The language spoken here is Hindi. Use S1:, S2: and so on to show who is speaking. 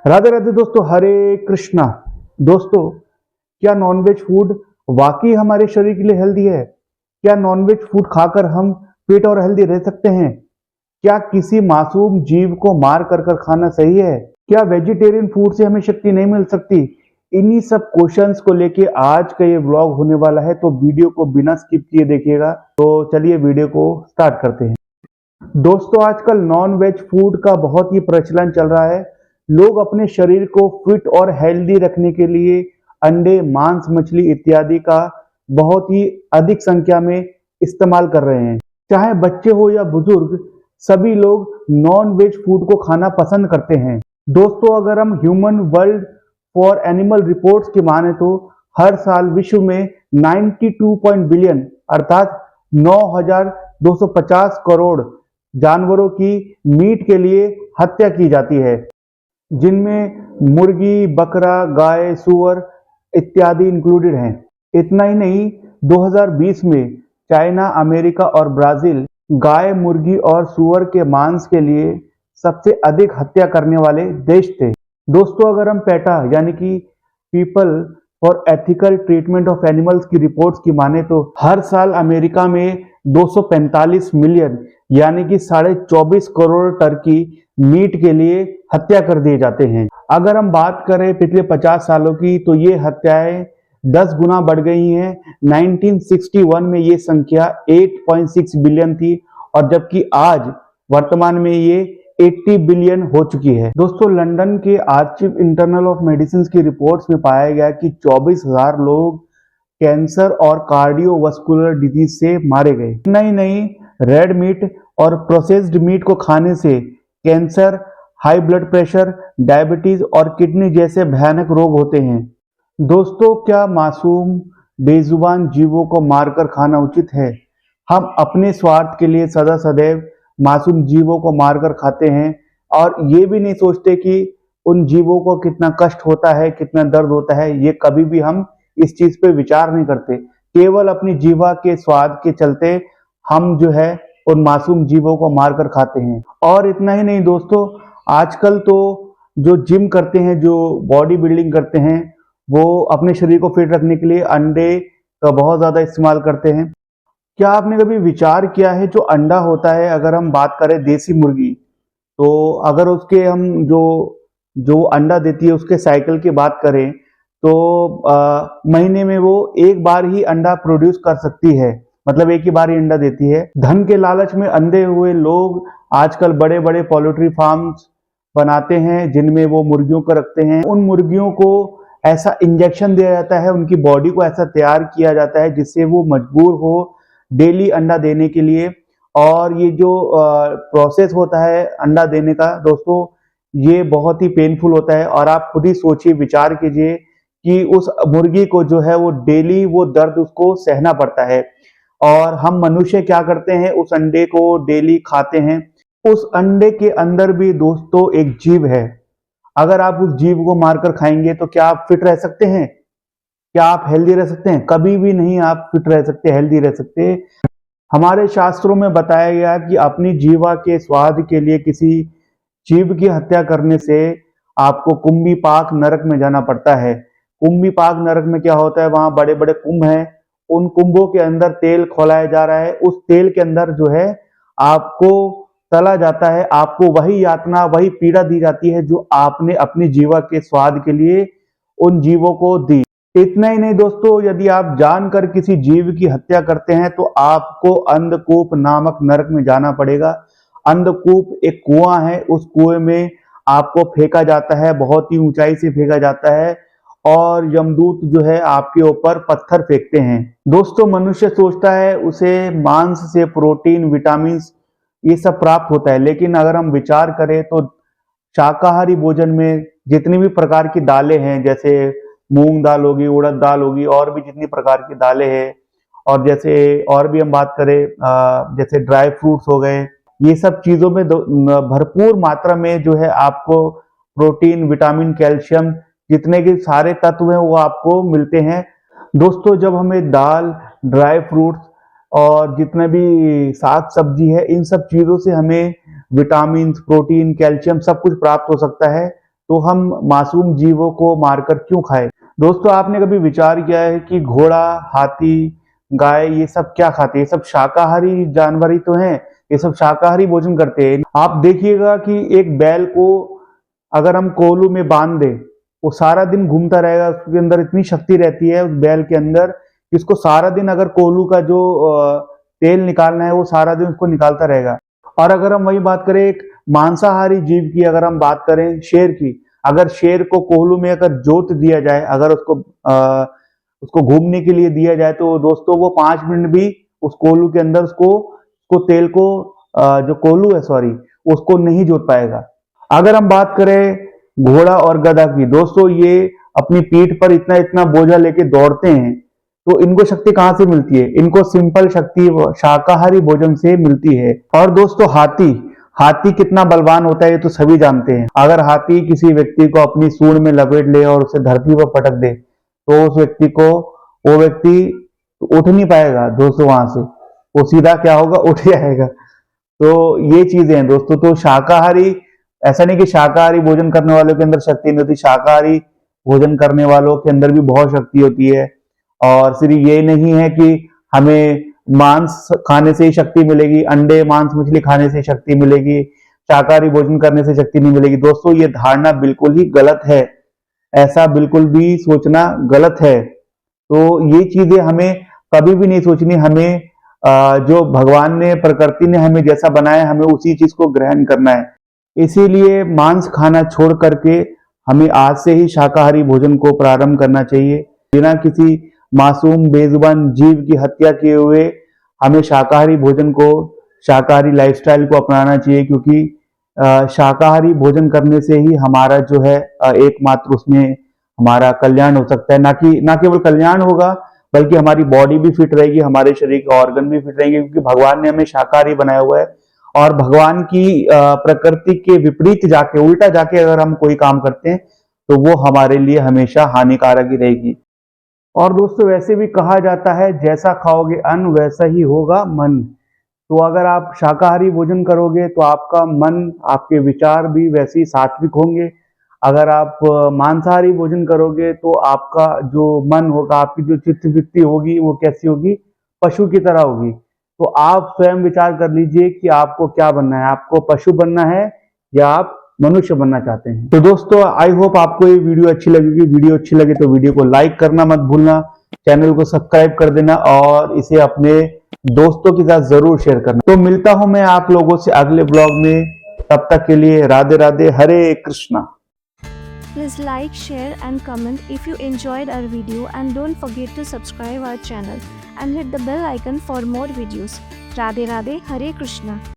S1: राधे राधे दोस्तों, हरे कृष्णा। दोस्तों, क्या नॉनवेज फूड वाकई हमारे शरीर के लिए हेल्दी है? क्या नॉनवेज फूड खाकर हम फिट और हेल्दी रह सकते हैं? क्या किसी मासूम जीव को मार कर कर खाना सही है? क्या वेजिटेरियन फूड से हमें शक्ति नहीं मिल सकती? इन्हीं सब क्वेश्चंस को लेके आज का ये व्लॉग होने वाला है, तो वीडियो को बिना स्किप किए देखिएगा। तो चलिए वीडियो को स्टार्ट करते हैं। दोस्तों, आजकल नॉन वेज फूड का बहुत ही प्रचलन चल रहा है। लोग अपने शरीर को फिट और हेल्दी रखने के लिए अंडे, मांस, मछली इत्यादि का बहुत ही अधिक संख्या में इस्तेमाल कर रहे हैं। चाहे बच्चे हो या बुजुर्ग, सभी लोग नॉन वेज फूड को खाना पसंद करते हैं। दोस्तों, अगर हम human world for animal reports की माने तो हर साल विश्व में 92 बिलियन अर्थात 9,250 करोड़ जानवरों की मीट के लिए हत्या की जाती है, जिनमें मुर्गी, बकरा, गाय, सूअर इत्यादि इंक्लूडेड हैं। इतना ही नहीं, 2020 में चाइना, अमेरिका और ब्राजील गाय, मुर्गी और सूअर के मांस के लिए सबसे अधिक हत्या करने वाले देश थे। दोस्तों, अगर हम पेटा यानी कि people for ethical treatment of animals की रिपोर्ट्स की माने तो हर साल अमेरिका में 245 मिलियन यानी कि 24.5 करोड़ टर्की मीट के लिए हत्या कर दिए जाते हैं। अगर हम बात करें पिछले 50 सालों की, तो ये हत्याएं 10 गुना बढ़ गई हैं। 1961 में ये संख्या 8.6 बिलियन थी और जबकि आज वर्तमान में ये 80 बिलियन हो चुकी है। दोस्तों, लंदन के आर्चिव इंटरनल ऑफ मेडिसिन की रिपोर्ट्स में पाया गया कि 24,000 लोग कैंसर और कार्डियोवास्कुलर डिजीज से मारे गए। इतना ही नहीं, रेड मीट और प्रोसेस्ड मीट को खाने से cancer, high blood pressure, diabetes और किडनी जैसे भयानक रोग होते हैं। दोस्तों, क्या मासूम बेजुबान जीवों को मारकर खाना उचित है? हम अपने स्वार्थ के लिए सदा सदैव मासूम जीवों को मारकर खाते हैं और ये भी नहीं सोचते कि उन जीवों को कितना कष्ट होता है, कितना दर्द होता है। ये कभी भी हम इस चीज पे विचार नहीं करते। केवल अपनी जीवा के स्वाद के चलते हम जो है उन मासूम जीवों को मारकर खाते हैं। और इतना ही नहीं दोस्तों, आजकल तो जो जिम करते हैं, जो बॉडी बिल्डिंग करते हैं, वो अपने शरीर को फिट रखने के लिए अंडे का बहुत ज्यादा इस्तेमाल करते हैं। क्या आपने कभी विचार किया है, जो अंडा होता है, अगर हम बात करें देसी मुर्गी, तो अगर उसके हम जो जो अंडा देती है उसके साइकिल की बात करें तो महीने में वो एक बार ही अंडा प्रोड्यूस कर सकती है, मतलब एक ही बार ही अंडा देती है। धन के लालच में अंधे हुए लोग आजकल बड़े बड़े पोल्ट्री फार्म्स बनाते हैं, जिनमें वो मुर्गियों को रखते हैं। उन मुर्गियों को ऐसा इंजेक्शन दिया जाता है, उनकी बॉडी को ऐसा तैयार किया जाता है जिससे वो मजबूर हो डेली अंडा देने के लिए। और ये जो प्रोसेस होता है अंडा देने का दोस्तों, ये बहुत ही पेनफुल होता है। और आप खुद ही सोचिए, विचार कीजिए कि उस मुर्गी को जो है वो डेली वो दर्द उसको सहना पड़ता है। और हम मनुष्य क्या करते हैं, उस अंडे को डेली खाते हैं। उस अंडे के अंदर भी दोस्तों एक जीव है। अगर आप उस जीव को मारकर खाएंगे तो क्या आप फिट रह सकते हैं? क्या आप हेल्दी रह सकते हैं? कभी भी नहीं आप फिट रह सकते, हेल्दी रह सकते। हमारे शास्त्रों में बताया गया कि अपनी जीवा के स्वाद के लिए किसी जीव की हत्या करने से आपको कुंभी पाक नरक में जाना पड़ता है। कुंभी पाक नरक में क्या होता है, वहां बड़े बड़े कुंभ हैं, उन कुंभों के अंदर तेल खौलाया जा रहा है। उस तेल के अंदर जो है आपको तला जाता है, आपको वही यातना, वही पीड़ा दी जाती है जो आपने अपनी जीवा के स्वाद के लिए उन जीवों को दी। इतना ही नहीं दोस्तों, यदि आप जानकर किसी जीव की हत्या करते हैं तो आपको अंधकूप नामक नरक में जाना पड़ेगा। अंधकूप एक कुआं है, उस कुएं में आपको फेंका जाता है, बहुत ही ऊंचाई से फेंका जाता है और यमदूत जो है आपके ऊपर पत्थर फेंकते हैं। दोस्तों, मनुष्य सोचता है उसे मांस से प्रोटीन, विटामिन ये सब प्राप्त होता है, लेकिन अगर हम विचार करें तो शाकाहारी भोजन में जितनी भी प्रकार की दालें हैं, जैसे मूंग दाल होगी, उड़द दाल होगी, और भी जितनी प्रकार की दालें हैं, और जैसे और भी हम बात करें जैसे ड्राई फ्रूट्स हो गए, ये सब चीजों में भरपूर मात्रा में जो है आपको प्रोटीन, विटामिन, कैल्शियम जितने के सारे तत्व हैं वो आपको मिलते हैं। दोस्तों, जब हमें दाल, ड्राई फ्रूट्स और जितने भी साग सब्जी है, इन सब चीजों से हमें विटामिन, प्रोटीन, कैल्शियम सब कुछ प्राप्त हो सकता है। तो हम मासूम जीवों को मारकर क्यों खाएं? दोस्तों, आपने कभी विचार किया है कि घोड़ा, हाथी, गाय ये सब क्या खाते हैं? ये सब शाकाहारी जानवर ही तो हैं। ये सब शाकाहारी भोजन करते हैं। आप देखिएगा कि एक बैल को अगर हम कोल्हू में बांध दें, वो सारा दिन घूमता रहेगा। उसके अंदर इतनी शक्ति रहती है उस बैल के अंदर कि उसको सारा दिन अगर कोल्हू का जो तेल निकालना है वो सारा दिन उसको निकालता रहेगा। और अगर हम वही बात करें एक मांसाहारी जीव की, अगर हम बात करें शेर की, अगर शेर को कोल्हू में अगर जोत दिया जाए, अगर उसको घूमने के लिए दिया जाए, तो दोस्तों वो 5 मिनट भी उस कोल्हू के अंदर उसको तेल को जो कोल्हू है सॉरी उसको नहीं जोत पाएगा। अगर हम बात करें घोड़ा और गधा की, दोस्तों ये अपनी पीठ पर इतना इतना बोझा लेके दौड़ते हैं, तो इनको शक्ति कहां से मिलती है? इनको सिंपल शक्ति शाकाहारी भोजन से मिलती है। और दोस्तों हाथी कितना बलवान होता है ये तो सभी जानते हैं। अगर हाथी किसी व्यक्ति को अपनी सूंड में लपेट ले और उसे धरती पर पटक दे, तो वो व्यक्ति उठ नहीं पाएगा दोस्तों। वहां से वो सीधा क्या होगा, उठ जाएगा। तो ये चीजें हैं दोस्तों। तो शाकाहारी, ऐसा नहीं कि शाकाहारी भोजन करने वालों के अंदर शक्ति नहीं होती, शाकाहारी भोजन करने वालों के अंदर भी बहुत शक्ति होती है। और सिर्फ ये नहीं है कि हमें मांस खाने से ही शक्ति मिलेगी, अंडे, मांस, मछली खाने से शक्ति मिलेगी, शाकाहारी भोजन करने से शक्ति नहीं मिलेगी। दोस्तों ये धारणा बिल्कुल ही गलत है। ऐसा बिल्कुल भी सोचना गलत है। तो ये चीजें हमें कभी भी नहीं सोचनी। हमें जो भगवान ने, प्रकृति ने हमें जैसा बनाया, हमें उसी चीज को ग्रहण करना है। इसीलिए मांस खाना छोड़ करके हमें आज से ही शाकाहारी भोजन को प्रारंभ करना चाहिए। बिना किसी मासूम बेजुबान जीव की हत्या किए हुए हमें शाकाहारी भोजन को, शाकाहारी लाइफस्टाइल को अपनाना चाहिए, क्योंकि शाकाहारी भोजन करने से ही हमारा जो है एकमात्र उसमें हमारा कल्याण हो सकता है। ना केवल कल्याण होगा, बल्कि हमारी बॉडी भी फिट रहेगी, हमारे शरीर के ऑर्गन भी फिट रहेंगे, क्योंकि भगवान ने हमें शाकाहारी बनाया हुआ है। और भगवान की प्रकृति के विपरीत जाके, उल्टा जाके अगर हम कोई काम करते हैं तो वो हमारे लिए हमेशा हानिकारक ही रहेगी। और दोस्तों वैसे भी कहा जाता है, जैसा खाओगे अन्न वैसा ही होगा मन। तो अगर आप शाकाहारी भोजन करोगे तो आपका मन, आपके विचार भी वैसे ही सात्विक होंगे। अगर आप मांसाहारी भोजन करोगे तो आपका जो मन होगा, आपकी जो चित्तवृत्ति होगी वो कैसी होगी? पशु की तरह होगी। तो आप स्वयं विचार कर लीजिए कि आपको क्या बनना है, आपको पशु बनना है या आप मनुष्य बनना चाहते हैं। तो दोस्तों आई होप आपको ये वीडियो अच्छी लगेगी। वीडियो अच्छी लगे तो वीडियो को लाइक करना मत भूलना, चैनल को सब्सक्राइब कर देना और इसे अपने दोस्तों के साथ जरूर शेयर करना। तो मिलता हूं मैं आप लोगों से अगले ब्लॉग में। तब तक के लिए राधे राधे, हरे Krishna.
S2: Please like, share and comment if you enjoyed our video, and don't forget to subscribe our channel and hit the bell icon for more videos. Radhe Radhe, Hare Krishna.